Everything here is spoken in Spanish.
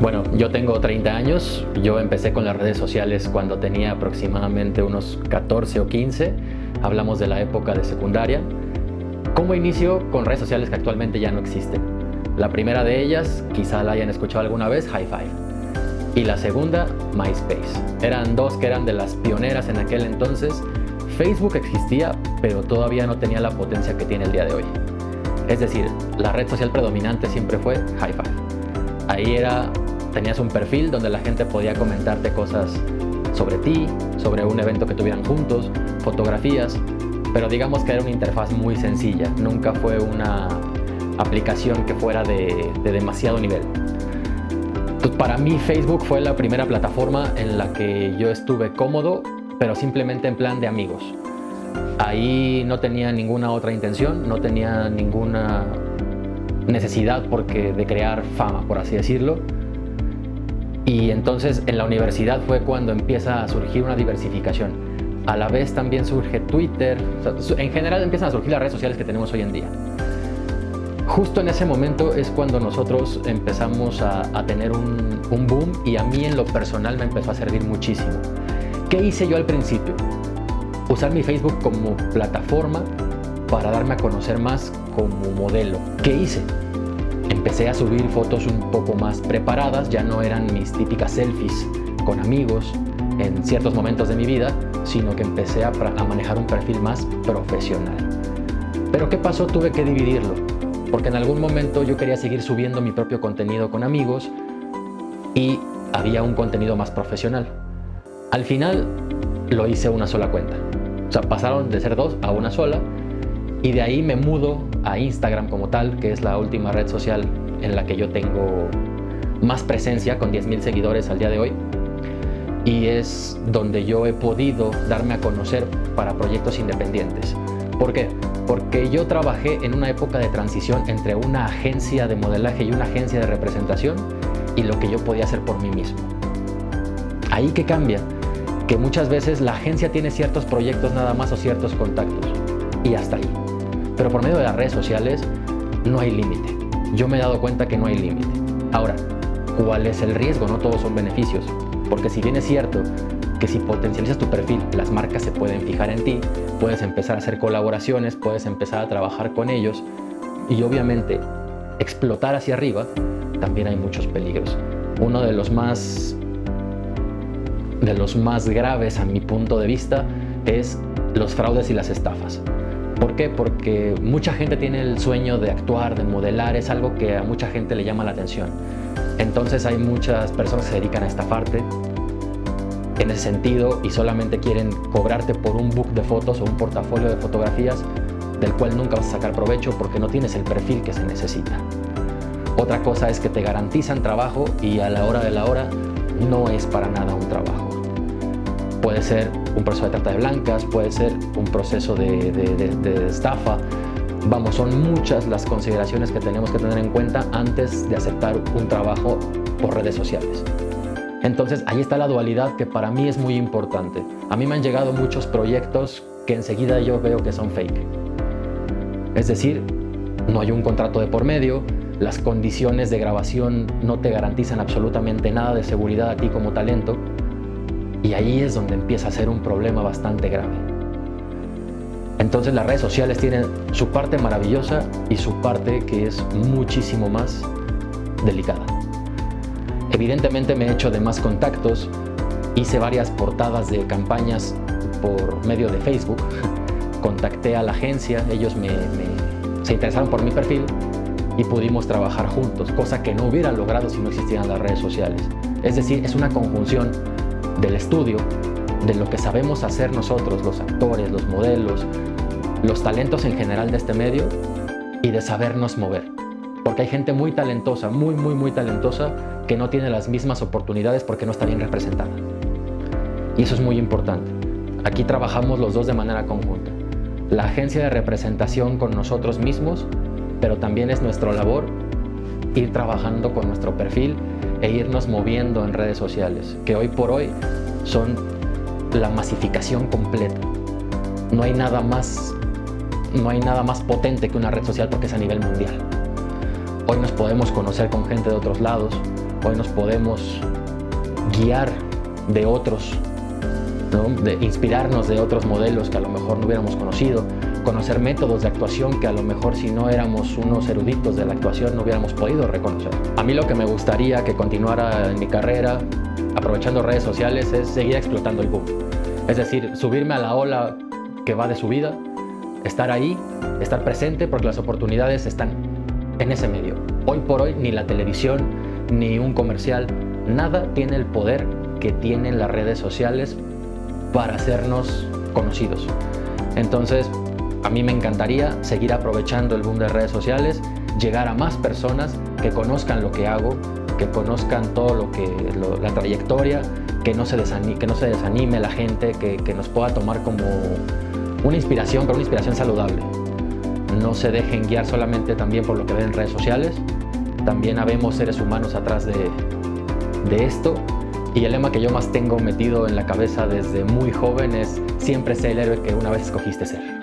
Bueno, yo tengo 30 años, yo empecé con las redes sociales cuando tenía aproximadamente unos 14 o 15, hablamos de la época de secundaria. ¿Cómo inicio? Con redes sociales que actualmente ya no existen. La primera de ellas, quizá la hayan escuchado alguna vez, Hi5. Y la segunda, MySpace. Eran dos que eran de las pioneras en aquel entonces. Facebook existía, pero todavía no tenía la potencia que tiene el día de hoy. Es decir, la red social predominante siempre fue Hi5. Ahí tenías un perfil donde la gente podía comentarte cosas sobre ti, sobre un evento que tuvieran juntos, fotografías, pero digamos que era una interfaz muy sencilla, nunca fue una aplicación que fuera de demasiado nivel. Pues para mí Facebook fue la primera plataforma en la que yo estuve cómodo, pero simplemente en plan de amigos. Ahí no tenía ninguna otra intención, no tenía ninguna necesidad de crear fama, por así decirlo. Y entonces en la universidad fue cuando empieza a surgir una diversificación. A la vez también surge Twitter, en general empiezan a surgir las redes sociales que tenemos hoy en día. Justo en ese momento es cuando nosotros empezamos a tener un boom, y a mí en lo personal me empezó a servir muchísimo. ¿Qué hice yo al principio? Usar mi Facebook como plataforma para darme a conocer más como modelo. ¿Qué hice? Empecé a subir fotos un poco más preparadas, ya no eran mis típicas selfies con amigos en ciertos momentos de mi vida, sino que empecé a manejar un perfil más profesional. Pero ¿qué pasó? Tuve que dividirlo, porque en algún momento yo quería seguir subiendo mi propio contenido con amigos y había un contenido más profesional. Al final lo hice una sola cuenta, o sea, pasaron de ser dos a una sola, y de ahí me mudo a Instagram como tal, que es la última red social en la que yo tengo más presencia, con 10,000 seguidores al día de hoy, y es donde yo he podido darme a conocer para proyectos independientes. ¿Por qué? Porque yo trabajé en una época de transición entre una agencia de modelaje y una agencia de representación, y lo que yo podía hacer por mí mismo. Ahí que cambia, que muchas veces la agencia tiene ciertos proyectos nada más o ciertos contactos, y hasta ahí. Pero por medio de las redes sociales no hay límite. Yo me he dado cuenta que no hay límite. Ahora, ¿cuál es el riesgo? No todos son beneficios. Porque si bien es cierto que si potencializas tu perfil, las marcas se pueden fijar en ti, puedes empezar a hacer colaboraciones, puedes empezar a trabajar con ellos, y obviamente explotar hacia arriba, también hay muchos peligros. Uno de los más graves a mi punto de vista es los fraudes y las estafas. ¿Por qué? Porque mucha gente tiene el sueño de actuar, de modelar, es algo que a mucha gente le llama la atención. Entonces hay muchas personas que se dedican a estafarte en ese sentido y solamente quieren cobrarte por un book de fotos o un portafolio de fotografías del cual nunca vas a sacar provecho porque no tienes el perfil que se necesita. Otra cosa es que te garantizan trabajo y a la hora de la hora no es para nada un trabajo. Puede ser un proceso de trata de blancas, puede ser un proceso de estafa. Vamos, son muchas las consideraciones que tenemos que tener en cuenta antes de aceptar un trabajo por redes sociales. Entonces, ahí está la dualidad que para mí es muy importante. A mí me han llegado muchos proyectos que enseguida yo veo que son fake. Es decir, no hay un contrato de por medio, las condiciones de grabación no te garantizan absolutamente nada de seguridad a ti como talento. Y ahí es donde empieza a ser un problema bastante grave. Entonces las redes sociales tienen su parte maravillosa y su parte que es muchísimo más delicada. Evidentemente me he hecho de más contactos, hice varias portadas de campañas por medio de Facebook, contacté a la agencia, ellos se interesaron por mi perfil y pudimos trabajar juntos, cosa que no hubiera logrado si no existieran las redes sociales. Es decir, es una conjunción del estudio, de lo que sabemos hacer nosotros, los actores, los modelos, los talentos en general de este medio, y de sabernos mover. Porque hay gente muy talentosa, muy talentosa, que no tiene las mismas oportunidades porque no está bien representada. Y eso es muy importante. Aquí trabajamos los dos de manera conjunta. La agencia de representación con nosotros mismos, pero también es nuestra labor ir trabajando con nuestro perfil e irnos moviendo en redes sociales, que hoy por hoy son la masificación completa. No hay nada más potente que una red social porque es a nivel mundial. Hoy nos podemos conocer con gente de otros lados, hoy nos podemos guiar de otros, ¿no? De inspirarnos de otros modelos que a lo mejor no hubiéramos conocido, conocer métodos de actuación que a lo mejor si no éramos unos eruditos de la actuación no hubiéramos podido reconocer. A mí lo que me gustaría que continuara en mi carrera, aprovechando redes sociales, es seguir explotando el boom. Es decir, subirme a la ola que va de subida, estar ahí, estar presente, porque las oportunidades están en ese medio. Hoy por hoy ni la televisión, ni un comercial, nada tiene el poder que tienen las redes sociales para hacernos conocidos. Entonces, a mí me encantaría seguir aprovechando el boom de redes sociales, llegar a más personas que conozcan lo que hago, que conozcan todo la trayectoria, que no se desanime la gente, que nos pueda tomar como una inspiración, pero una inspiración saludable. No se dejen guiar solamente también por lo que ven en redes sociales, también habemos seres humanos atrás de esto. Y el lema que yo más tengo metido en la cabeza desde muy joven es: siempre sé el héroe que una vez escogiste ser.